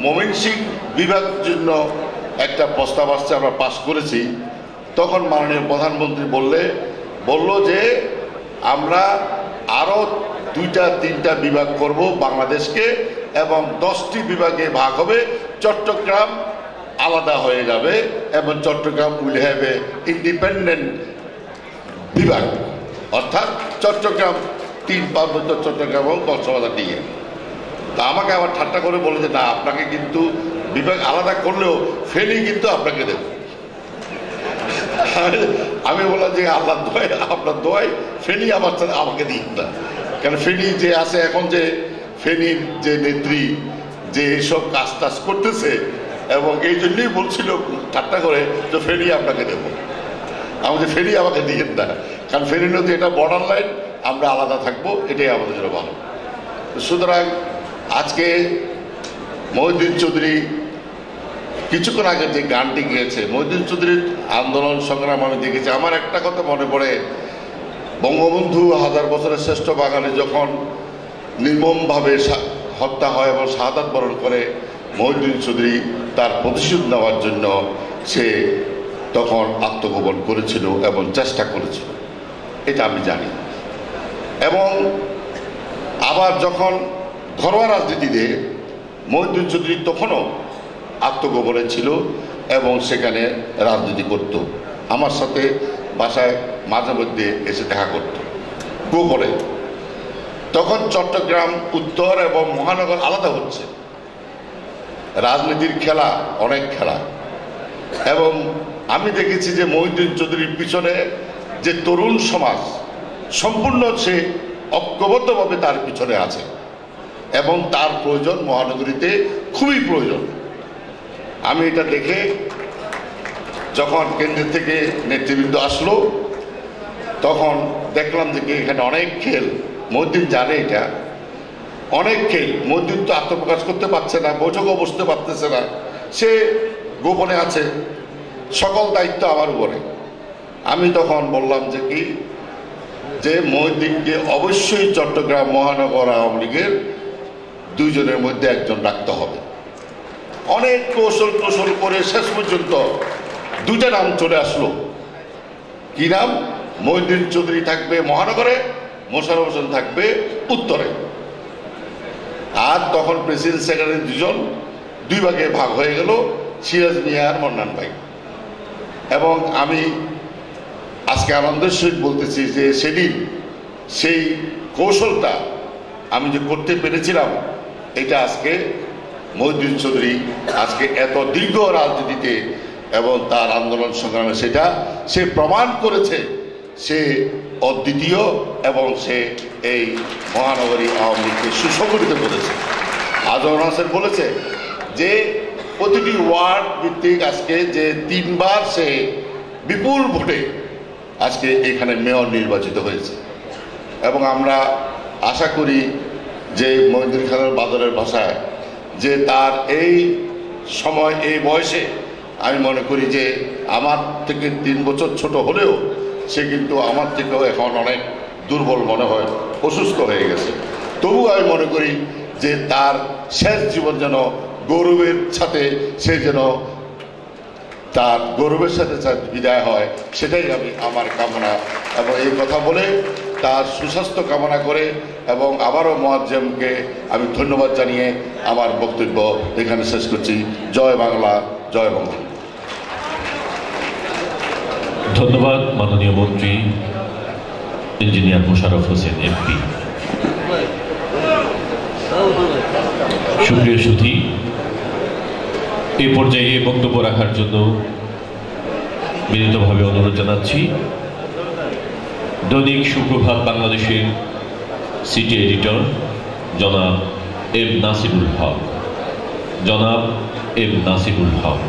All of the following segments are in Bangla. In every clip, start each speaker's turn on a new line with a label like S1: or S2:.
S1: ময়মনসিংহ বিভাগের জন্য একটা প্রস্তাব আসছে, আমরা পাস করেছি। তখন মাননীয় প্রধানমন্ত্রী বলল যে আমরা আরও 2-3টা বিভাগ করব বাংলাদেশকে, এবং 10টি বিভাগে ভাগ হবে। চট্টগ্রাম আলাদা হয়ে যাবে এবং Chittagong will have a independent বিভাগ, অর্থাৎ চট্টগ্রাম 3 পার্বত্য চট্টগ্রাম এবং কক্সবাজার দিয়ে। তা আমাকে আবার ঠাট্টা করে বলে যে না, আপনাকে কিন্তু বিভাগ আলাদা করলেও ফেনী কিন্তু আপনাকে দেব। আমি বললাম যে আল্লাহ দোয়াই, আপনার দোয়াই ফেনী আমাকে দিন না, কারণ ফেনী যে আছে এখন, যে ফেনীর যে নেত্রী যে এইসব কাজ টাজ করতেছে, এবং এই জন্যই বলছিল ঠাট্টা করে যে ফেনী আপনাকে দেবো। আমাদের ফেনী আমাকে দিয়েন না, কারণ ফেনী নদী এটা বর্ডার লাইন, আমরা আলাদা থাকবো, এটাই আমাদের জন্য ভালো। সুতরাং আজকে মহিউদ্দিন চৌধুরী কিছুক্ষণ আগে যে গানটি গিয়েছে, মহিউদ্দিন চৌধুরীর আন্দোলন সংগ্রাম আমি দেখেছি। আমার একটা কথা মনে পড়ে, বঙ্গবন্ধু 1000 বছরের শ্রেষ্ঠ বাঙালি যখন নির্মমভাবে হত্যা হয় এবং শাহাদাত বরণ করে, মহিউদ্দিন চৌধুরী তার প্রতিশোধ নেওয়ার জন্য সে তখন আত্মগোপন করেছিল এবং চেষ্টা করেছিল, এটা আমি জানি। এবং আবার যখন ঘরোয়া রাজনীতিতে মহিউদ্দিন চৌধুরী তখনও আত্মগোপনে ছিল এবং সেখানে রাজনীতি করত। আমার সাথে বাসায় মাঝে মধ্যে এসে দেখা করত গোপনে। তখন চট্টগ্রাম উত্তর এবং মহানগর আলাদা হচ্ছে, রাজনীতির খেলা অনেক খেলা। এবং আমি দেখেছি যে মহিউদ্দিন চৌধুরীর পিছনে যে তরুণ সমাজ সম্পূর্ণ সে ঐক্যবদ্ধভাবে তার পিছনে আছে, এবং তার প্রয়োজন মহানগরীতে খুবই প্রয়োজন। আমি এটা দেখে যখন কেন্দ্র থেকে নেতৃবৃন্দ আসলো, তখন দেখলাম যে এখানে অনেক খেল, মহিউদ্দিন জানে এটা, অনেক খেল। মহিউদ্দিন তো আত্মপ্রকাশ করতে পারছে না, বৈঠকও বসতে পারতেছে না, সে গোপনে আছে, সকল দায়িত্ব আমার উপরে। আমি তখন বললাম যে মহিউদ্দিনকে অবশ্যই চট্টগ্রাম মহানগর আওয়ামী লীগের 2 জনের মধ্যে একজন রাখতে হবে। অনেক কৌশল করে শেষ পর্যন্ত 2টা নাম চলে আসলো। কি নাম? মহিউদ্দিন চৌধুরী থাকবে মহানগরে, মোশাররফ হোসেন থাকবে উত্তরে। আর তখন প্রেসিডেন্ট সেক্রেটারি 2 জন 2 ভাগে ভাগ হয়ে গেল, সিরাজ মিয়া আর মন্নান ভাই। এবং আমি আজকে আনন্দের সহিত বলতেছি যে সেদিন সেই কৌশলটা আমি যে করতে পেরেছিলাম, এটা আজকে মহিউদ্দিন চৌধুরী আজকে এত দীর্ঘ রাজনীতিতে এবং তার আন্দোলন সংগ্রামে সেটা সে প্রমাণ করেছে। সে অদ্বিতীয় এবং সে এই মহানগরী আওয়ামী লীগকে সুসংগঠিত করেছে। আজহার হোসেন বলেছে যে প্রতিটি ওয়ার্ড ভিত্তিক আজকে যে 3 বার সে বিপুল ভোটে আজকে এখানে মেয়র নির্বাচিত হয়েছে। এবং আমরা আশা করি যে মহিউদ্দিন খানের বাদলের ভাষায় যে তার এই সময় এই বয়সে, আমি মনে করি যে আমার থেকে 3 বছর ছোট হলেও সে কিন্তু আমার থেকেও এখন অনেক দুর্বল মনে হয়, অসুস্থ হয়ে গেছে। তবু আমি মনে করি যে তার শেষ জীবন যেন গৌরবের সাথে, সে যেন তার গৌরবের সাথে বিদায় হয়, সেটাই আমার কামনা। এবং এই কথা বলে তার সুস্বাস্থ্য কামনা করে এবং আবারও মুয়াজ্জেমকে আমি ধন্যবাদ জানিয়ে আমার বক্তব্য এখানে শেষ করছি। জয় বাংলা, জয় বঙ্গ।
S2: ধন্যবাদ মাননীয় মন্ত্রী ইঞ্জিনিয়ার মোশাররফ হোসেন এমপি। সুপ্রিয় সুধী, এই পর্যায়ে বক্তব্য রাখার জন্য বিনীতভাবে অনুরোধ জানাচ্ছি দৈনিক সুপ্রভাত বাংলাদেশের সিটি এডিটর জনাব এম নাসিবুল হক। জনাব এম নাসিবুল হক।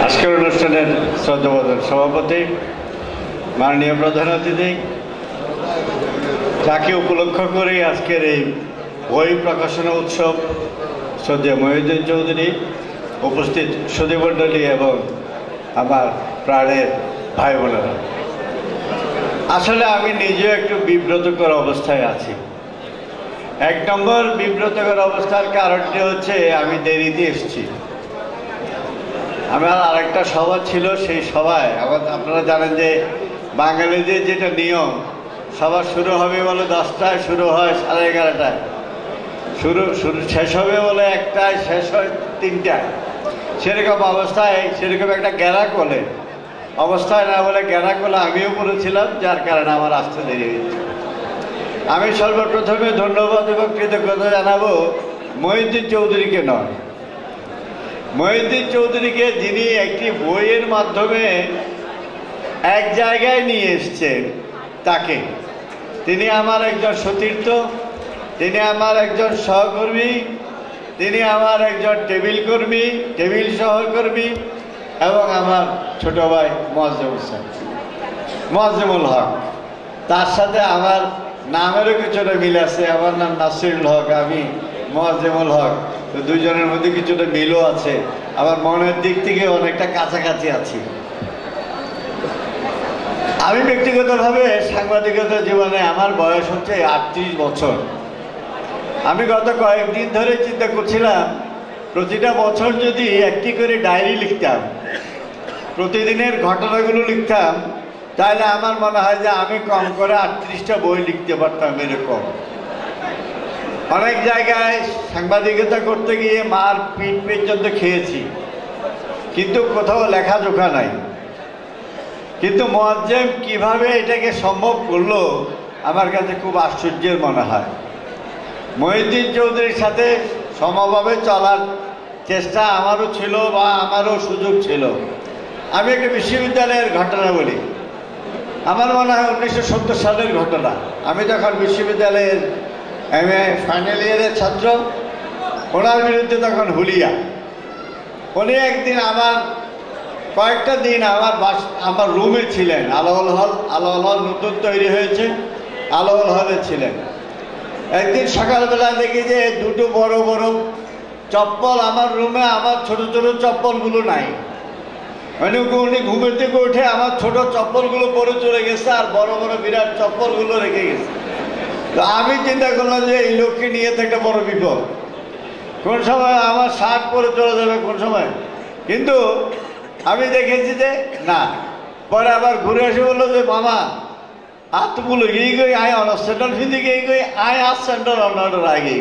S3: আজকের অনুষ্ঠানের শ্রদ্ধাভাজন সভাপতি মাননীয় প্রধান অতিথি, যাকে উপলক্ষ করে আজকের এই বই প্রকাশনা উৎসব, শ্রদ্ধেয় মহিউদ্দিন চৌধুরী, উপস্থিত সুধীমণ্ডলী এবং আমার প্রাণের ভাই বোনেরা, আসলে আমি নিজেও একটু বিব্রতকর অবস্থায় আছি। এক নম্বর বিব্রতকর অবস্থার কারণটি হচ্ছে আমি দেরিতে এসেছি। আমার আরেকটা সভা ছিল, সেই সভায় আপনারা জানেন যে বাঙালিদের যেটা নিয়ম, সভা শুরু হবে বলে 10টায়, শুরু হয় 11:30টায়, শেষ হবে বলে 1টায়, শেষ হয় 3টায়। সেরকম অবস্থায়, সেরকম একটা গ্যারাকলে অবস্থায় না বলে গ্যারাকলে আমিও পড়েছিলাম, যার কারণে আমার আসতে দেরি হয়েছে। আমি সর্বপ্রথমে ধন্যবাদ এবং কৃতজ্ঞতা জানাবো মহিউদ্দিন চৌধুরীকে নয়, মহিউদ্দিন চৌধুরীকে, যিনি একটি বইয়ের মাধ্যমে এক জায়গায় নিয়ে এসছেন তাকে। তিনি আমার একজন সতীর্থ, তিনি আমার একজন সহকর্মী, তিনি আমার একজন টেবিল সহকর্মী এবং আমার ছোট ভাই মোয়াজ্জেমুল হক। তার সাথে আমার নামেরও কিছুটা মিল আছে, আমার নাম নাসিরুল হক, আমি মোয়াজ্জেমুল হক। তো দুইজনের মধ্যে কিছুটা মিলও আছে, আমার মনের দিক থেকে অনেকটা কাছাকাছি আছি। আমি ব্যক্তিগতভাবে সাংবাদিকতা জীবনে আমার বয়স হচ্ছে 38 বছর। আমি গত কয়েকদিন ধরে চিন্তা করছিলাম, প্রতিটা বছর যদি একটি করে ডায়েরি লিখতাম, প্রতিদিনের ঘটনাগুলো লিখতাম, তাহলে আমার মনে হয় যে আমি কম করে 38টা বই লিখতে পারতাম। এরকম অনেক জায়গায় সাংবাদিকতা করতে গিয়ে মার পিঠ পর্যন্ত খেয়েছি, কিন্তু কোথাও লেখাজোখা নাই। কিন্তু মোয়াজ্জেম কিভাবে এটাকে সম্ভব করলো আমার কাছে খুব আশ্চর্যের মনে হয়। মহিউদ্দিন চৌধুরীর সাথে সমভাবে চলার চেষ্টা আমারও ছিল বা আমারও সুযোগ ছিল। আমি একটা বিশ্ববিদ্যালয়ের ঘটনা বলি। আমার মনে হয় 1970 সালের ঘটনা। আমি যখন বিশ্ববিদ্যালয়ের MA ফাইনাল ইয়ারের ছাত্র, ওনার বিরুদ্ধে তখন হুলিয়া। উনি একদিন কয়েকটা দিন আমার রুমে ছিলেন। আলোহল হল নতুন তৈরি হয়েছে, আলোহল হলে ছিলেন। একদিন সকালবেলা দেখি যে দুটো বড় বড় চপ্পল আমার রুমে, আমার ছোট ছোট চপ্পলগুলো নাই। মানে উনি ঘুমের থেকে উঠে আমার ছোট চপ্পলগুলো পরে চলে গেছে, আর বড় বড় বিরাট চপ্পলগুলো রেখে গেছে। তো আমি চিন্তা করলাম যে এই লোককে নিয়ে তো একটা বড় বিপদ, কোন সময় আমার শার্ট পরে চলে যাবে কোন সময়। কিন্তু আমি দেখেছি যে না। পরে আবার ঘুরে এসে বললো যে মামা আতগুলো গিয়ে গই আয় অনার সেন্টার ফিতে গিয়ে গই আয় আর সেন্টার অনার আগে।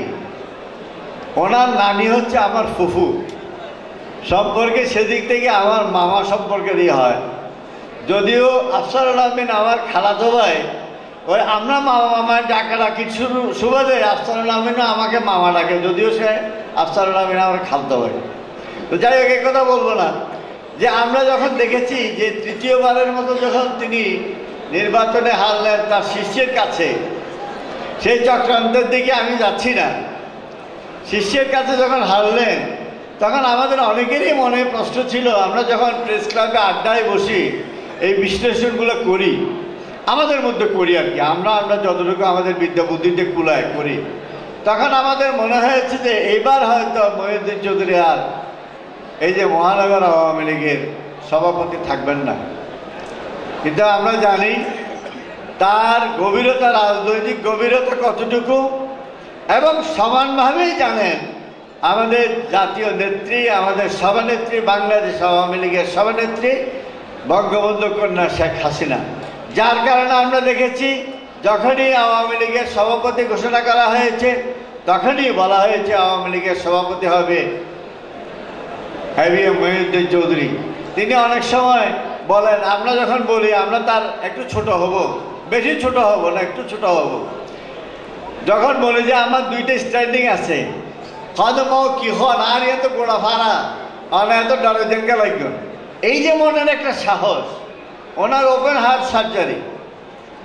S3: ওনার নানি হচ্ছে আমার ফুফু সম্পর্কে, সেদিক থেকে আমার মামা সম্পর্কেরই হয়। যদিও আফসারুল আমিন আমার খালাতো ভাই, ওই আমরা মামা মামায় ডাকাডাকি সুবাদে আফসারুল আমিনও আমাকে মামা ডাকে, যদিও সে আফসারুল আমিন আমার খালাতো ভাই। তো যাই হোক, এই কথা বলবো না যে আমরা যখন দেখেছি যে তৃতীয়বারের মতো যখন তিনি নির্বাচনে হারলেন তার শিষ্যের কাছে, সেই চক্রান্তের দিকে আমি যাচ্ছি না। শিষ্যের কাছে যখন হারলেন, তখন আমাদের অনেকেরই মনে প্রশ্ন ছিল। আমরা যখন প্রেস ক্লাবে আড্ডায় বসি, এই বিশ্লেষণগুলো করি, আমাদের মধ্যে করি আর কি, আমরা যতটুকু আমাদের বিদ্যা বুদ্ধিতে কুলায় করি, তখন আমাদের মনে হয়েছে যে এইবার হয়তো মহিউদ্দিন চৌধুরী আর এই যে মহানগর আওয়ামী লীগের সভাপতি থাকবেন না। কিন্তু আমরা জানি তার গভীরতা, রাজনৈতিক গভীরতা কতটুকু, এবং সমানভাবেই জানেন আমাদের জাতীয় নেত্রী, আমাদের সভানেত্রী, বাংলাদেশ আওয়ামী লীগের সভানেত্রী বঙ্গবন্ধু কন্যা শেখ হাসিনা। যার কারণে আমরা দেখেছি যখনই আওয়ামী লীগের সভাপতি ঘোষণা করা হয়েছে, তখনই বলা হয়েছে আওয়ামী লীগের সভাপতি হবে এবিএম মহিউদ্দিন চৌধুরী। তিনি অনেক সময় বলেন, আমরা যখন বলি আমরা তার একটু ছোট হব, বেশি ছোট হব না, একটু ছোট হব, যখন বলি যে আমার 2টা স্ট্যান্ডিং আছে, হয়তো কি হন আর এত গোড়া ফাড়া আর এত ডরে জেনকে লাগবে। এই যে মনের একটা সাহস, ওনার ওপেন হার্ট সার্জারি,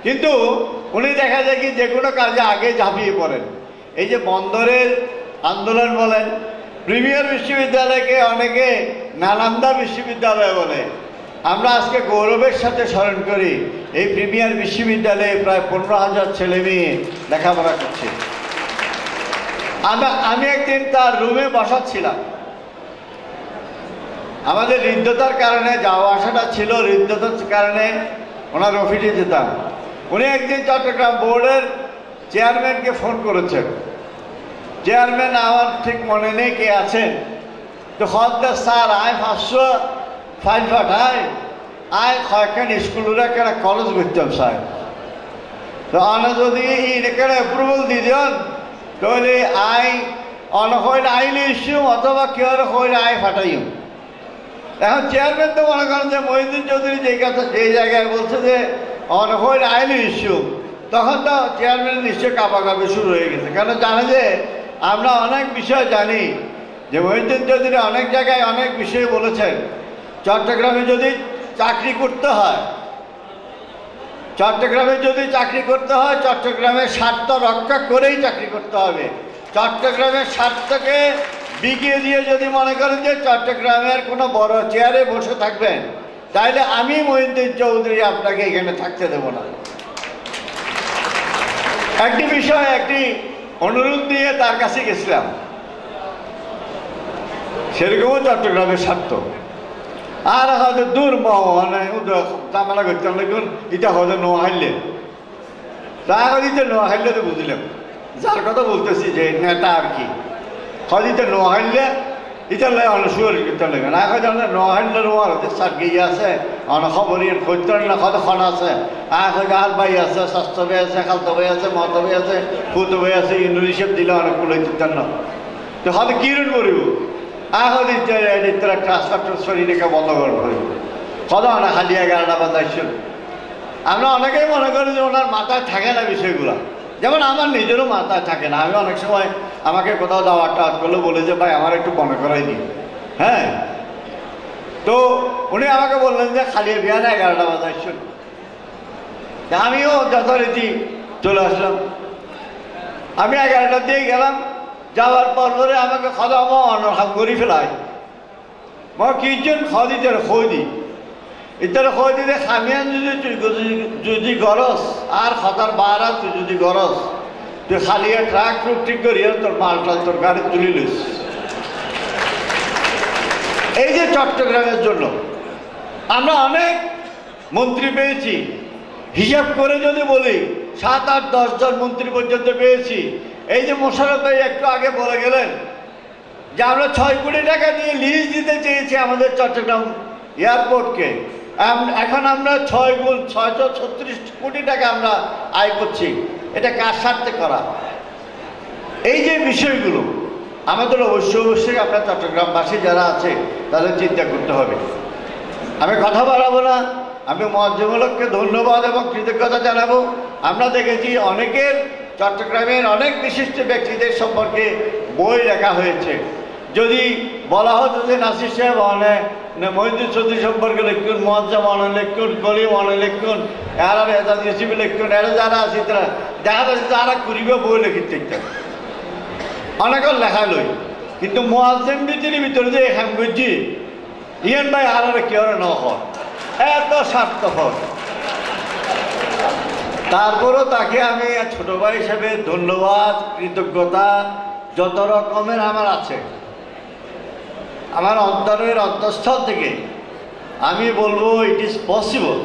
S3: কিন্তু উনি দেখা যায় কি যে কোনো কাজে আগে ঝাঁপিয়ে পড়েন। এই যে বন্দরের আন্দোলন বলেন, প্রিমিয়ার বিশ্ববিদ্যালয়কে অনেকে নালন্দা বিশ্ববিদ্যালয় বলে, আমরা আজকে গৌরবের সাথে স্মরণ করি এই প্রিমিয়ার বিশ্ববিদ্যালয়ে প্রায় 15,000 ছেলে মেয়ে লেখাপড়া করছে। আমি একদিন তার রুমে বসাচ্ছিলাম, আমাদের হৃদ্যতার কারণে যাওয়া আসাটা ছিল, হৃদ্যতার কারণে ওনার অফিসে যেতাম। উনি একদিন চট্টগ্রাম বোর্ডের চেয়ারম্যানকে ফোন করেছেন। চেয়ারম্যান আমার ঠিক মনে নেই কে আছেন, তো খদ্দের স্যার আয় 500 ফাইল পাঠায়, আয় কয়েকখান স্কুলের একটা কলেজ করতাম স্যার, তো আনা যদি এখানে অ্যাপ্রুভাল দিয়ে দেন তাহলে আয় অনেক হইলে আইলে ইস্যু অথবা কেউ হইলে আয় ফাটাইম। এখন চেয়ারম্যান তো মনে করেন যে মহিউদ্দিন চৌধুরী যেই কথা যেই জায়গায় বলছে যে অনেক হইলে আইলে ইস্যু, তখন তো চেয়ারম্যান নিশ্চয় কাঁপাকাঁপি শুরু হয়ে গেছে। কারণ জানে যে আমরা অনেক বিষয় জানি যে মহিউদ্দিন চৌধুরী অনেক জায়গায় অনেক বিষয় বলেছেন। চট্টগ্রামে যদি চাকরি করতে হয়, চট্টগ্রামের স্বার্থ রক্ষা করেই চাকরি করতে হবে। চট্টগ্রামের স্বার্থকে বিকিয়ে দিয়ে যদি মনে করেন যে চট্টগ্রামের কোনো বড় চেয়ারে বসে থাকবেন, তাইলে আমি মহিউদ্দিন চৌধুরী আপনাকে এখানে থাকতে দেব না। একটি বিষয়, একটি অনুরোধ নিয়ে তার কাছে গেছিলাম, সেরকমও চট্টগ্রামের স্বার্থ। আর হয়তো দূর মানে তামালা করতাম দেখুন এটা হয়তো নোয়া হারলে, তা হয়তো নোয়া হারলে তো বুঝলাম যার কথা বলতেছি যে নেতা আর কি, হয়তো নোয়া হারলে এটা লাই অনেক সুর করতে লাগবে না, হয়তো নোয়া হারলে নোয়ার হতে সার গিয়ে আছে অনেক খবর খোঁজতেন না, হয়তো খন আছে হয়তো আর ভাই আছে, স্বাস্থ্য ভাই আছে, খালতো ভাই আছে, মতো ভাই আছে, ফুতো ভাই আছে, ইউনিসেফ দিলে অনেক কুলে দিতেন না, তো হয়তো কিরণ করিব ট্রান্সফার রেখে বন্ধ করব কত অনেক খালি 11টা বাজাইছিল। আমরা অনেকেই মনে করি যে ওনার মাথায় থাকে না বিষয়গুলো, যেমন আমার নিজেরও মাথায় থাকে না। আমি অনেক সময় আমাকে কোথাও যাওয়ার টাওয়ার করলে বলে যে ভাই আমার একটু মনে করাই দিই, হ্যাঁ। তো উনি আমাকে বললেন যে খালি বিয়ানে 11টা বাজাইছিল, আমিও যথারীতি চলে আসলাম। আমি 11টার দিয়ে গেলাম, যাওয়ার পর পরে আমাকে খাওয়া অনহাম করি ফেলাই কিজন খাওয়া দিতে খই দিই ইতারে খই দিতে খামিয়ান যদি গরস আর খাতার বার তুই যদি গরস তুই খালিয়া ট্রাক টুক ঠিক করিয়া তোর মালটা তোর গাড়ি তুলি লিস। এই যে চট্টগ্রামের জন্য আমরা অনেক মন্ত্রী পেয়েছি, হিসাব করে যদি বলি 7, 8, 10 জন মন্ত্রী পর্যন্ত পেয়েছি। এই যে মোশাররফ ভাই একটু আগে বলে গেলেন যে আমরা 6 কোটি টাকা দিয়ে লিজ দিতে চেয়েছি আমাদের চট্টগ্রাম এয়ারপোর্টকে, এখন আমরা 6 গুণ 636 কোটি টাকা আমরা আয় করছি। এটা কার স্বার্থে করা? এই যে বিষয়গুলো আমাদের অবশ্যই আমরা চট্টগ্রামবাসী যারা আছে তাদের চিন্তা করতে হবে। আমি কথা বাড়াবো না, আমি মহাজমূলককে ধন্যবাদ এবং কৃতজ্ঞতা জানাবো। আমরা দেখেছি অনেকের চট্টগ্রামের অনেক বিশিষ্ট ব্যক্তিদের সম্পর্কে বই লেখা হয়েছে। যদি বলা হতো যে নাসির সাহেব মহিউদ্দিন চৌধুরী সম্পর্কে লিখুন, মোয়াজ্জেম অনেক লিখুন, কলিম অনেক লিখুন, এরা এজাজ ইউসুফি লিখুন, এরা যারা আছে তারা দেখা যাচ্ছে তারা কুড়িবে বই লিখিতে অনেকের লেখা লই, কিন্তু মোয়াজ্জেম ভিতরে যে এখান বুঝছি ইয়ান ভাই আর কেউ ন হয় এত স্বার্থপর। তারপরও তাকে আমি ছোট ভাই হিসেবে ধন্যবাদ কৃতজ্ঞতা যত রকমের আমার আছে, আমার অন্তরের অন্তঃস্থল থেকে আমি বলবো ইট ইজ পসিবল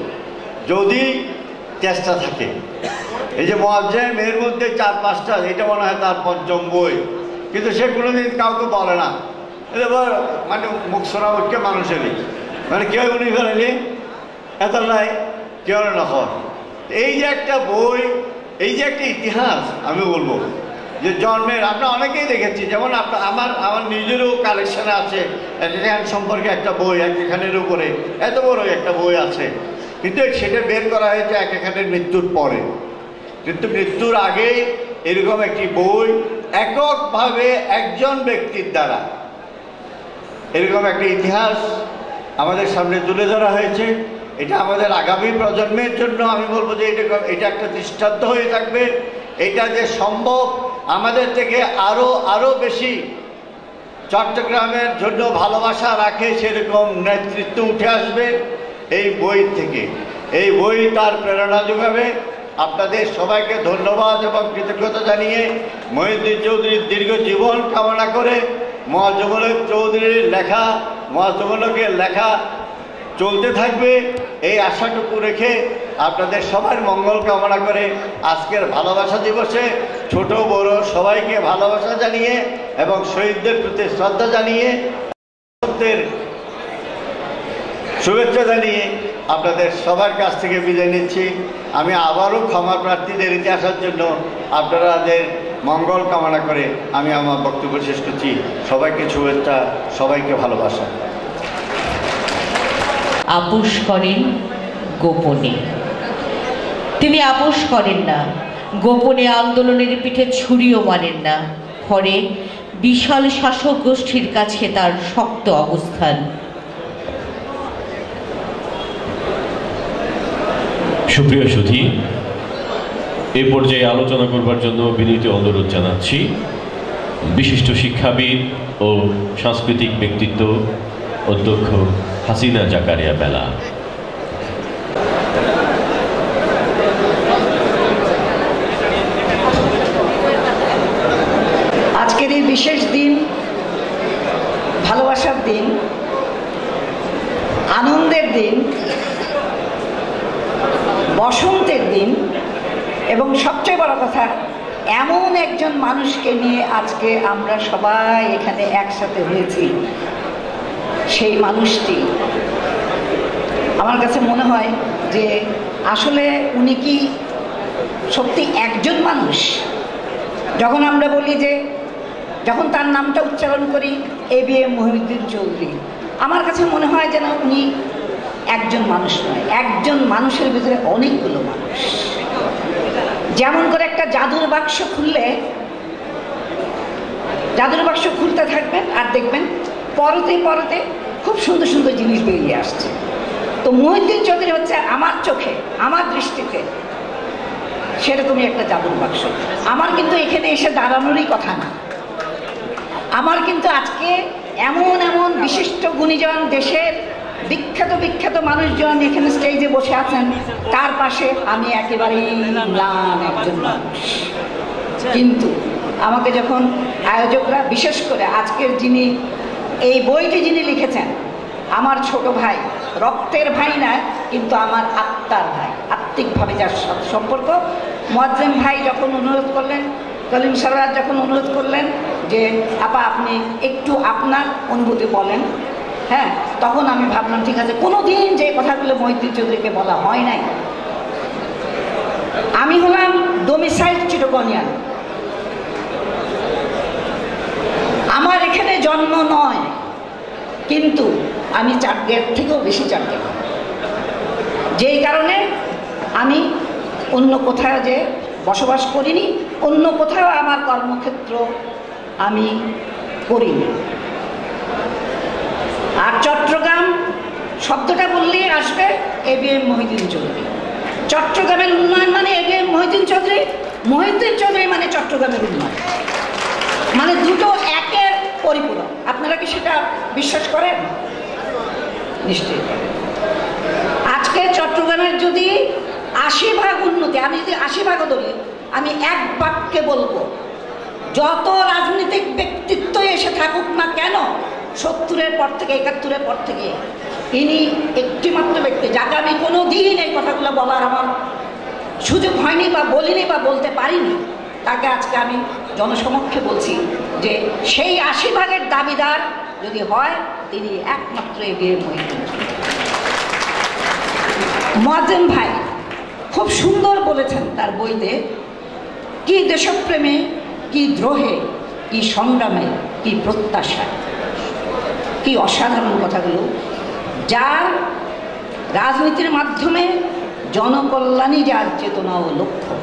S3: যদি চেষ্টা থাকে। এই যে মোয়াজ্জেম এর মধ্যে 4-5টা, এটা মনে হয় তার 5ম বই, কিন্তু সে কোনোদিন কাউকে বলে না। এবার মানে মুখ শোনা মুখকে মানুষেরই মানে কেউ উনি ফেলেনি এত নাই কেউ না হয়। এই যে একটা বই, এই যে একটা ইতিহাস, আমি বলবো যে জন্মের আমরা অনেকেই দেখেছি, যেমন আমার নিজেরও কালেকশানে আছে এখান সম্পর্কে একটা বই, এখানের উপরে এত বড় একটা বই আছে, কিন্তু সেটা বের করা হয়েছে এখানের মৃত্যুর পরে। কিন্তু মৃত্যুর আগেই এরকম একটি বই এককভাবে একজন ব্যক্তির দ্বারা এরকম একটা ইতিহাস আমাদের সামনে তুলে ধরা হয়েছে। এটা আমাদের আগামী প্রজন্মের জন্য আমি বলবো যে এটা একটা দৃষ্টান্ত হয়ে থাকবে। এটা যে সম্ভব আমাদের থেকে আরও বেশি চট্টগ্রামের জন্য ভালোবাসা রাখে সেরকম নেতৃত্ব উঠে আসবে। এই বই থেকে। এই বই তার প্রেরণা যোগাবে। আপনাদের সবাইকে ধন্যবাদ এবং কৃতজ্ঞতা জানিয়ে মহিউদ্দিন চৌধুরীর দীর্ঘ জীবন কামনা করে মহাজমলক চৌধুরীর লেখা, মহাজমলকের লেখা চলতে থাকবে এই আশাটুকু রেখে আপনাদের সবার মঙ্গল কামনা করে আজকের ভালোবাসা দিবসে ছোট বড় সবাইকে ভালোবাসা জানিয়ে এবং শহীদদের প্রতি শ্রদ্ধা জানিয়ে শুভেচ্ছা জানিয়ে আপনাদের সবার কাছ থেকে বিদায় নিচ্ছি। আমি আবারও ক্ষমা প্রার্থীদের ইতিহাসের জন্য আপনাদের মঙ্গল কামনা করে আমি আমার বক্তব্য শেষ করছি। সবাইকে শুভেচ্ছা, সবাইকে ভালোবাসা।
S4: আপোষ করেন গোপনে, তিনি আপোষ করেন না, গোপনে আন্দোলনের পিঠে ছুরিও মারেন না। ফলে বিশাল শাসক গোষ্ঠীর কাছে তার শক্ত অবস্থান।
S2: সুপ্রিয় সুধী, এ পর্যায়ে আলোচনা করবার জন্য বিনীত অনুরোধ জানাচ্ছি বিশিষ্ট শিক্ষাবিদ ও সাংস্কৃতিক ব্যক্তিত্ব অধ্যক্ষ হাসিনা জাকারিয়া বেলা।
S5: আজকের এই বিশেষ দিন, ভালোবাসার দিন, আনন্দের দিন, বসন্তের দিন এবং সবচেয়ে বড় কথা, এমন একজন মানুষকে নিয়ে আজকে আমরা সবাই এখানে একসাথে হয়েছি। সেই মানুষটি আমার কাছে মনে হয় যে আসলে উনি কি সত্যি একজন মানুষ। যখন আমরা বলি যে, যখন তার নামটা উচ্চারণ করি ABM মহিউদ্দিন চৌধুরী, আমার কাছে মনে হয় যেন উনি একজন মানুষ নয়, একজন মানুষের ভিতরে অনেকগুলো মানুষ। যেমন করে একটা জাদুর বাক্স খুললে, জাদুর বাক্স খুলতে থাকবেন আর দেখবেন পরতে পরতে খুব সুন্দর সুন্দর জিনিস বেরিয়ে আসছে। তো মহিউদ্দিন চৌধুরী হচ্ছে আমার চোখে, আমার দৃষ্টিতে সেরকমই একটা জাদুর বাক্স। আমার কিন্তু এখানে এসে দাঁড়ানোরই কথা না, আমার কিন্তু আজকে এমন এমন বিশিষ্ট গুণীজন, দেশের বিখ্যাত বিখ্যাত মানুষজন এখানে স্টেজে বসে আছেন, তার পাশে আমি একেবারেই ম্লান একজন মানুষ। কিন্তু আমাকে যখন আয়োজকরা, বিশেষ করে আজকের যিনি এই বইটি যিনি লিখেছেন, আমার ছোট ভাই, রক্তের ভাই না কিন্তু আমার আত্মার ভাই, আত্মিকভাবে যার সম্পর্ক, মোয়াজ্জেম ভাই যখন অনুরোধ করলেন, কলিম সরওয়ার যখন অনুরোধ করলেন যে আপা আপনি একটু আপনার অনুভূতি বলেন, হ্যাঁ, তখন আমি ভাবলাম ঠিক আছে, কোনো দিন যে কথাগুলো মহিউদ্দিন চৌধুরীকে বলা হয় নাই। আমি হলাম ডোমিসাইল চিটাগনিয়ান, আমার এখানে জন্ম নয়, কিন্তু আমি চাটগের থেকেও বেশি চাটগে, যেই কারণে আমি অন্য কোথাও যে বসবাস করিনি, অন্য কোথাও আমার কর্মক্ষেত্র আমি করিনি। আর চট্টগ্রাম শব্দটা বললেই আসবে ABM মহিউদ্দিন চৌধুরী। চট্টগ্রামের উন্নয়ন মানে ABM মহিউদ্দিন চৌধুরী, মহিউদ্দিন চৌধুরী মানে চট্টগ্রামের উন্নয়ন, মানে দুটো একের পরিপূরক। আপনারা কি সেটা বিশ্বাস করেন? নিশ্চয়ই। আজকে চট্টগ্রামের যদি 80% উন্নতি, আমি যদি 80% ধরি, আমি এক বাক্যে বলবো, যত রাজনৈতিক ব্যক্তিত্ব এসে থাকুক না কেন 70-এর পর থেকে, 71-এর পর থেকে, ইনি একটিমাত্র ব্যক্তি যাকে আমি কোনো দিন এই কথাগুলো বলার আমার সুযোগ হয়নি বা বলিনি বা বলতে পারিনি, তাকে আজকে আমি জনসমক্ষে বলছি যে সেই 80% দাবিদার যদি হয়, তিনি একমাত্র ABM মহিউদ্দিন। মোয়াজ্জেম ভাই খুব সুন্দর বলেছেন তার বইতে, কি দেশপ্রেমে, কি দ্রোহে, কি সংগ্রামে, কি প্রত্যাশা, কি অসাধারণ কথাগুলো। যার রাজনীতির মাধ্যমে জনকল্যাণই যার চেতনা ও লক্ষ্য।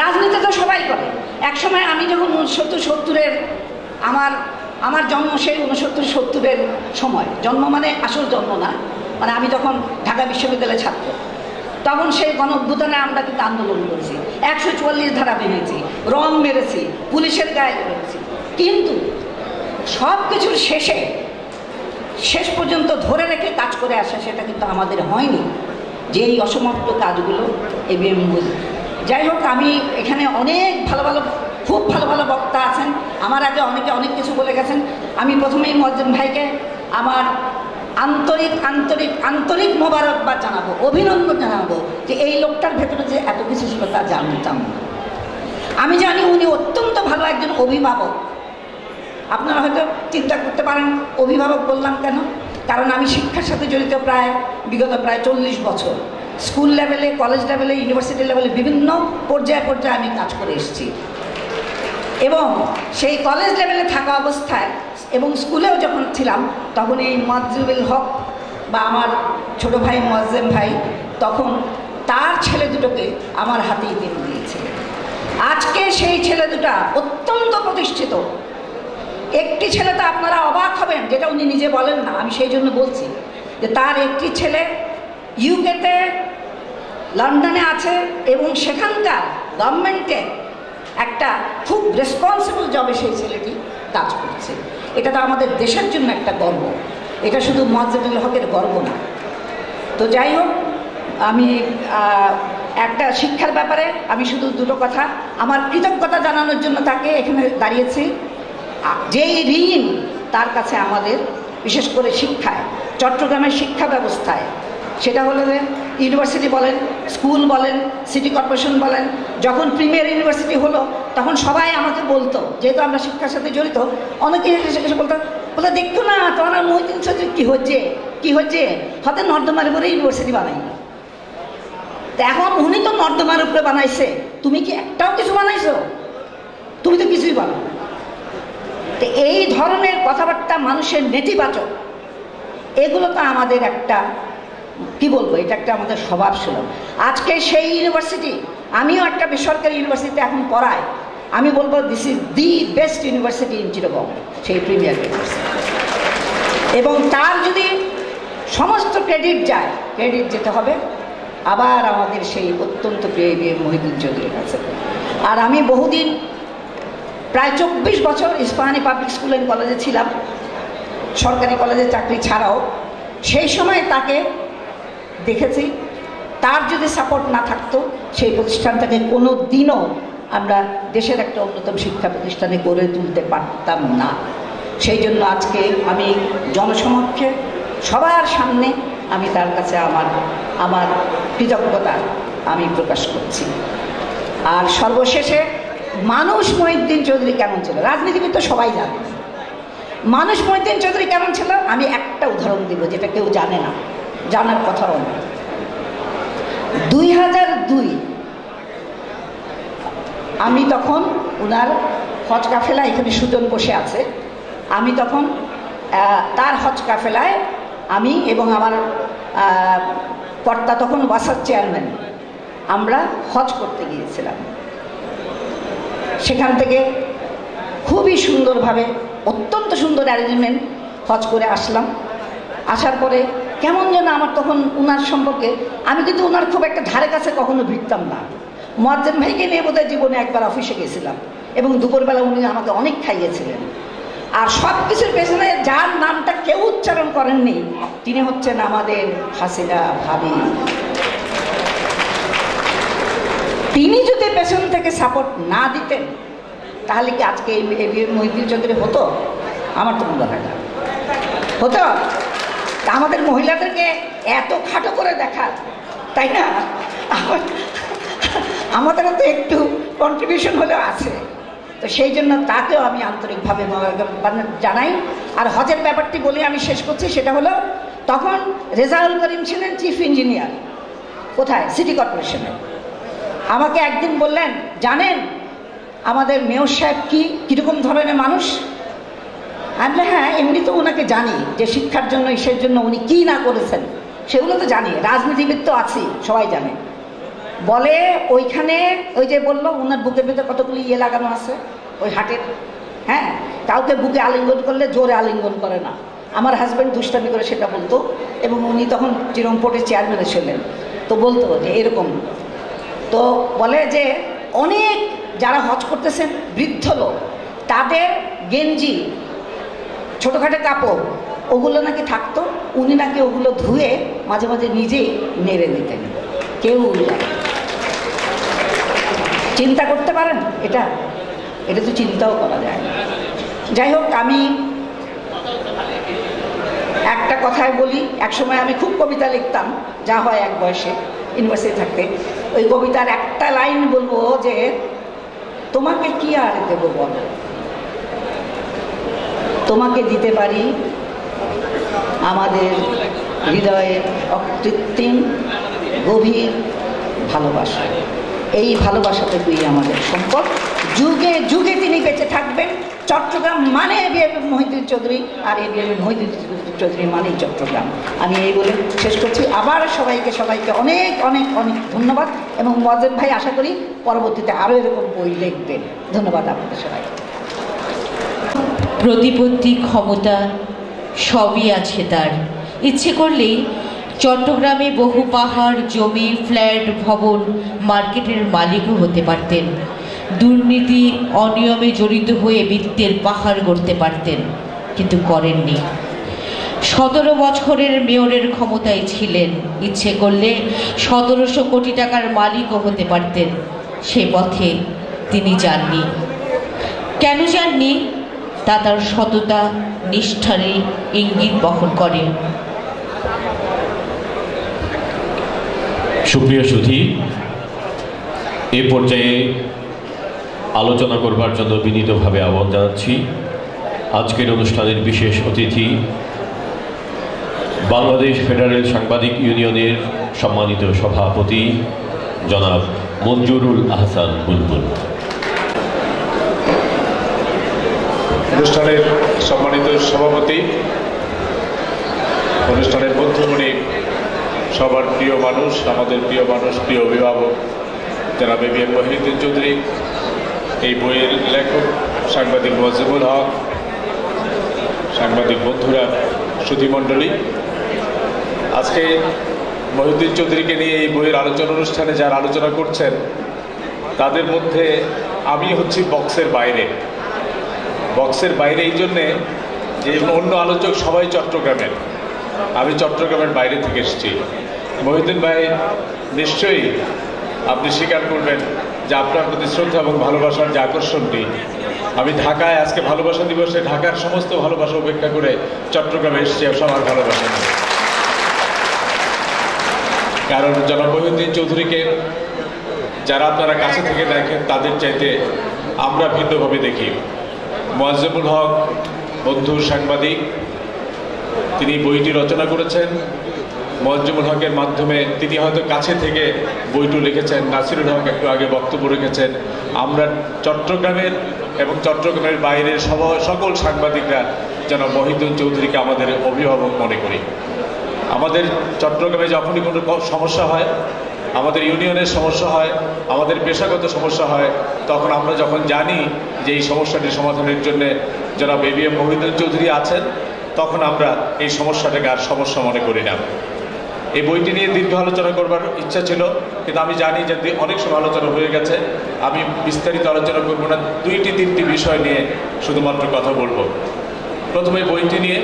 S5: রাজনীতি তো সবাই করে। একসময় আমি যখন 69-70-এর আমার জন্ম, সেই 69-70-এর সময়, জন্ম মানে আসল জন্ম না, মানে আমি যখন ঢাকা বিশ্ববিদ্যালয়ের ছাত্র, তখন সেই গণঅভ্যুত্থানে আমরা কিন্তু আন্দোলন করেছি, 144 ধারা মেনেছি, রং মেরেছি, পুলিশের গায়ে মেরেছি। কিন্তু সব কিছুর শেষে শেষ পর্যন্ত ধরে রেখে কাজ করে আসা, সেটা কিন্তু আমাদের হয়নি, যে এই অসমাপ্ত কাজগুলো ABM মহিউদ্দিন। যাই হোক, আমি এখানে অনেক খুব ভালো ভালো বক্তা আছেন, আমার আগে অনেকে অনেক কিছু বলে গেছেন। আমি প্রথমেই মুয়াজ্জেম ভাইকে আমার আন্তরিক আন্তরিক আন্তরিক মোবারকবাদ জানাবো, অভিনন্দন জানাবো, যে এই লোকটার ভেতরে যে এত কিছু ছিল তা জানতাম না। আমি জানি উনি অত্যন্ত ভালো একজন অভিভাবক। আপনারা হয়তো চিন্তা করতে পারেন অভিভাবক বললাম কেন, কারণ আমি শিক্ষার সাথে জড়িত বিগত প্রায় 40 বছর। স্কুল লেভেলে, কলেজ লেভেলে, ইউনিভার্সিটি লেভেলে বিভিন্ন পর্যায়ে আমি কাজ করে এসেছি। এবং সেই কলেজ লেভেলে থাকা অবস্থায় এবং স্কুলেও যখন ছিলাম, তখন এই মুয়াজ্জেমুল হক বা আমার ছোট ভাই মুয়াজ্জেম ভাই তখন তার ছেলে দুটোকে আমার হাতেই তিনি দিয়েছিলেন। আজকে সেই ছেলে দুটা অত্যন্ত প্রতিষ্ঠিত। একটি ছেলে তো আপনারা অবাক হবেন, যেটা উনি নিজে বলেন না, আমি সেই জন্য বলছি যে তার একটি ছেলে ইউকেতে, লন্ডনে আছে এবং সেখানকার গভর্নমেন্টে একটা খুব রেসপন্সিবল জবে সেই ছেলেটি কাজ করছে। এটা তো আমাদের দেশের জন্য একটা গর্ব, এটা শুধু মুয়াজ্জেমুল হকের গর্ব না। তো যাই হোক, আমি একটা শিক্ষার ব্যাপারে আমি শুধু দুটো কথা, আমার কৃতজ্ঞতা জানানোর জন্য তাকে এখানে দাঁড়িয়েছি। যেই ঋণ তার কাছে আমাদের, বিশেষ করে শিক্ষায়, চট্টগ্রামের শিক্ষা ব্যবস্থায়, সেটা হলো যে ইউনিভার্সিটি বলেন, স্কুল বলেন, সিটি কর্পোরেশন বলেন, যখন প্রিমিয়ার ইউনিভার্সিটি হলো তখন সবাই আমাকে বলতো, যেহেতু আমরা শিক্ষার সাথে জড়িত, অনেকে এসে বলতো দেখতো না তোমার মুহিউদ্দিন চৌধুরী কী হচ্ছে হয়তো নর্দমার উপরে ইউনিভার্সিটি বানাই। তো এখন উনি তো নর্দমার উপরে বানাইছে, তুমি কি একটাও কিছু বানাইছো? তুমি তো কিছুই বানাও। তো এই ধরনের কথাবার্তা, মানুষের নেতিবাচক, এগুলো তো আমাদের একটা কি বলবো, এটা একটা আমাদের স্বভাব ছিল। আজকে সেই ইউনিভার্সিটি, আমিও একটা বেসরকারি ইউনিভার্সিটিতে এখন পড়াই, আমি বলবো this is the best university in Chittagong, সেই প্রিমিয়ার ইউনিভার্সিটি। এবং তার যদি সমস্ত ক্রেডিট যায়, ক্রেডিট যেতে হবে আবার আমাদের সেই অত্যন্ত প্রিয় ABM মহিউদ্দিন চৌধুরীর কাছে। আর আমি বহুদিন, প্রায় 24 বছর ইস্পাহানি পাবলিক স্কুল অ্যান্ড কলেজে ছিলাম, সরকারি কলেজে চাকরি ছাড়াও। সেই সময় তাকে দেখেছি, তার যদি সাপোর্ট না থাকতো সেই প্রতিষ্ঠানটাকে কোনো দিনও আমরা দেশের একটা অন্যতম শিক্ষা প্রতিষ্ঠানে গড়ে তুলতে পারতাম না। সেই জন্য আজকে আমি জনসমক্ষে সবার সামনে আমি তার কাছে আমার কৃতজ্ঞতা আমি প্রকাশ করছি। আর সর্বশেষে, মানুষ মুহিউদ্দিন চৌধুরী কেমন ছিল, রাজনীতিবিদ তো সবাই জানে। মানুষ মুহিউদ্দিন চৌধুরী কেমন ছিল, আমি একটা উদাহরণ দিব যেটা কেউ জানে না, জানার কথাও না। 2002 আমি তখন ওনার হজ কাফেলা, এখানে সুজন বসে আছে, আমি তখন তার হজ কাফেলায় আমি এবং আমার কর্তা তখন ওয়াসার চেয়ারম্যান, আমরা হজ করতে গিয়েছিলাম। সেখান থেকে খুবই সুন্দরভাবে, অত্যন্ত সুন্দর অ্যারেঞ্জমেন্ট, হজ করে আসলাম। আসার পরে কেমন যেন আমার তখন ওনার সম্পর্কে, আমি কিন্তু ওনার খুব একটা ধারে কাছে কখনো ভিড়তাম না। মুয়াজ্জেম ভাইকে নিয়ে বোধহয় জীবনে একবার অফিসে গেছিলাম এবং দুপুরবেলা উনি আমাকে অনেক খাইয়েছিলেন। আর সব কিছুর পেছনে যার নামটা কেউ উচ্চারণ করেননি, তিনি হচ্ছেন আমাদের হাসিনা ভাবি। তিনি যদি পেছন থেকে সাপোর্ট না দিতেন তাহলে কি আজকে ABM মহিউদ্দিন চৌধুরী হতো? আমার তো মনে হয় না হতো। আমাদের মহিলাদেরকে এত খাটো করে দেখা, তাই না? আমাদেরও তো একটু কন্ট্রিবিউশন হলেও আছে। তো সেই জন্য তাকেও আমি আন্তরিকভাবে জানাই। আর হজের ব্যাপারটি বলে আমি শেষ করছি, সেটা হলো তখন রেজাউল করিম ছিলেন চিফ ইঞ্জিনিয়ার, কোথায়? সিটি কর্পোরেশনে। আমাকে একদিন বললেন, জানেন আমাদের মেয়র সাহেব কীরকম ধরনের মানুষ? আমি বললাম, হ্যাঁ এমনি তো ওনাকে জানি যে শিক্ষার জন্য, ইসের জন্য উনি কী না করেছেন সেগুলো তো জানি, রাজনীতিবিদ তো আছি, সবাই জানে। বলে ওইখানে ওই যে বললো ওনার বুকের ভিতরে কতগুলি লাগানো আছে ওই হাটের, হ্যাঁ, কাউকে বুকে আলিঙ্গন করলে জোরে আলিঙ্গন করে না। আমার হাজব্যান্ড দুষ্টামি করে সেটা বলতো, এবং উনি তখন চিরম পোর্টের চেয়ারম্যানে ছিলেন, তো বলতো যে এরকম। তো বলে যে অনেক যারা হজ করতেছেন বৃদ্ধ লোক, তাদের গেঞ্জি, ছোটোখাটো কাপড় ওগুলো নাকি থাকতো, উনি নাকি ওগুলো ধুয়ে মাঝে মাঝে নিজেই নেড়ে নিতেন, কেউ চিন্তা করতে পারেন? এটা তো চিন্তাও করা যায় না। যাই হোক, আমি একটা কথায় বলি, একসময় আমি খুব কবিতা লিখতাম, যা হয় এক বয়সে ইউনিভার্সিটি থাকতে। ওই কবিতার একটা লাইন বলবো যে, তোমাকে কি আর দেব বলো, তোমাকে দিতে পারি আমাদের হৃদয়ের অকৃত্রিম গভীর ভালোবাসা। এই ভালোবাসাটুকুই আমাদের সম্পদ। যুগে যুগে তিনি বেঁচে থাকবেন। চট্টগ্রাম মানে এবিএম মহিউদ্দিন চৌধুরী, আর এবিএম মহিউদ্দিন চৌধুরী মানেই চট্টগ্রাম। আমি এই বলে শেষ করছি। আবার সবাইকে অনেক অনেক অনেক ধন্যবাদ, এবং মোয়াজ্জেম ভাই আশা করি পরবর্তীতে আরও এরকম বই লিখবেন। ধন্যবাদ আপনাদের সবাইকে।
S4: প্রতিপত্তি, ক্ষমতা সবই আছে তার। ইচ্ছে করলেই চট্টগ্রামে বহু পাহাড়, জমি, ফ্ল্যাট, ভবন, মার্কেটের মালিকও হতে পারতেন। দুর্নীতি, অনিয়মে জড়িত হয়ে বৃত্তের পাহাড় গড়তে পারতেন, কিন্তু করেননি। 17 বছরের মেয়রের ক্ষমতায় ছিলেন। ইচ্ছে করলে 1700 কোটি টাকার মালিকও হতে পারতেন। সে পথে তিনি যাননি। কেন যাননি? তা তার সততা, নিষ্ঠারই ইঙ্গিত বহন করে।
S2: সুপ্রিয় সুধী, এ পর্যায়ে আলোচনা করবার জন্য বিনীতভাবে আহ্বান জানাচ্ছি আজকের অনুষ্ঠানের বিশেষ অতিথি, বাংলাদেশ ফেডারেল সাংবাদিক ইউনিয়নের সম্মানিত সভাপতি জনাব মঞ্জুরুল আহসান বুলবুল।
S6: অনুষ্ঠানের সম্মানিত সভাপতি, অনুষ্ঠানের মধ্যমণি, সবার প্রিয় মানুষ, আমাদের প্রিয় মানুষ, প্রিয় অভিভাবক জনাব এবিএম মহিউদ্দিন চৌধুরী, এই বইয়ের লেখক সাংবাদিক মোয়াজ্জেমুল হক, সাংবাদিক বন্ধুরা, সুধীমণ্ডলী, আজকে মহিউদ্দিন চৌধুরীকে নিয়ে এই বইয়ের আলোচনা অনুষ্ঠানে যারা আলোচনা করছেন তাদের মধ্যে আমি হচ্ছি বক্সের বাইরে। বক্সের বাইরে এই জন্যে যে অন্য আলোচক সবাই চট্টগ্রামের, আমি চট্টগ্রামের বাইরে থেকে এসেছি। মহিউদ্দিন ভাই, নিশ্চয়ই আপনি স্বীকার করবেন যে আপনার প্রতি শ্রদ্ধা এবং ভালোবাসার যে আকর্ষণটি, আমি ঢাকায় আজকে ভালোবাসা দিবসে ঢাকার সমস্ত ভালোবাসা উপেক্ষা করে চট্টগ্রামে এসেছি সবার ভালোবাসা নিয়ে। কারণ জনাব মহিউদ্দিন চৌধুরীকে যারা আপনারা কাছে থেকে দেখেন তাদের চাইতে আমরা ভিন্নভাবে দেখি। মোয়াজ্জেমুল হক বন্ধু সাংবাদিক, তিনি বইটি রচনা করেছেন। মোয়াজ্জেমুল হকের মাধ্যমে তিনি হয়তো কাছে থেকে বইটি লিখেছেন। নাসিরুল হক একটু আগে বক্তব্য রেখেছেন। আমরা চট্টগ্রামের এবং চট্টগ্রামের বাইরের সকল সাংবাদিকরা যেন মহিউদ্দিন চৌধুরীকে আমাদের অভিভাবক মনে করি। আমাদের চট্টগ্রামে যখনই কোনো সমস্যা হয়, আমাদের ইউনিয়নের সমস্যা হয়, আমাদের পেশাগত সমস্যা হয়, তখন আমরা যখন জানি যে এই সমস্যাটি সমাধানের জন্য জনাব এবিএম মহিউদ্দিন চৌধুরী আছেন, তখন আমরা এই সমস্যাটাকে আর সমস্যা মনে করি না। এই বইটি নিয়ে দীর্ঘ আলোচনা করবার ইচ্ছা ছিল, কিন্তু আমি জানি যে অনেক সময় আলোচনা হয়ে গেছে। আমি বিস্তারিত আলোচনা করব না, 2-3টি বিষয় নিয়ে শুধুমাত্র কথা বলবো। প্রথমে বইটি নিয়ে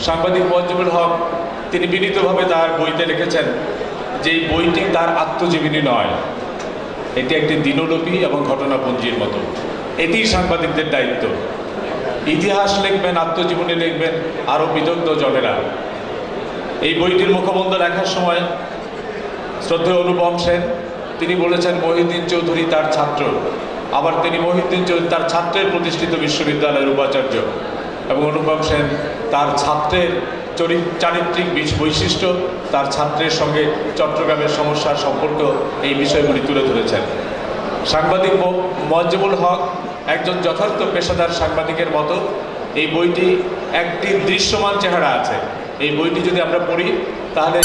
S6: সাংবাদিক মোয়াজ্জেমুল হক তিনি বিনীতভাবে তার বইতে লিখেছেন যে এই বইটি তার আত্মজীবনী নয়, এটি একটি দিনলিপি এবং ঘটনাপঞ্জির মতো। এটি সাংবাদিকদের দায়িত্ব। ইতিহাস লিখবেন, আত্মজীবনী লিখবেন আরও বিদগ্ধ জনেরা। এই বইটির মুখবন্ধ লেখার সময় শ্রদ্ধেয় অনুপম সেন তিনি বলেছেন মহিউদ্দিন চৌধুরী তার ছাত্র, আবার তিনি মহিউদ্দিন চৌধুরী তার ছাত্রের প্রতিষ্ঠিত বিশ্ববিদ্যালয়ের উপাচার্য, এবং অনুপম সেন তার ছাত্রের চারিত্রিক বৈশিষ্ট্য, তার ছাত্রের সঙ্গে চট্টগ্রামের সমস্যার সম্পর্ক, এই বিষয়গুলি তুলে ধরেছেন। সাংবাদিক মোয়াজ্জেমুল হক একজন যথার্থ পেশাদার সাংবাদিকের মতো এই বইটি একটি দৃশ্যমান চেহারা আছে। এই বইটি যদি আমরা পড়ি তাহলে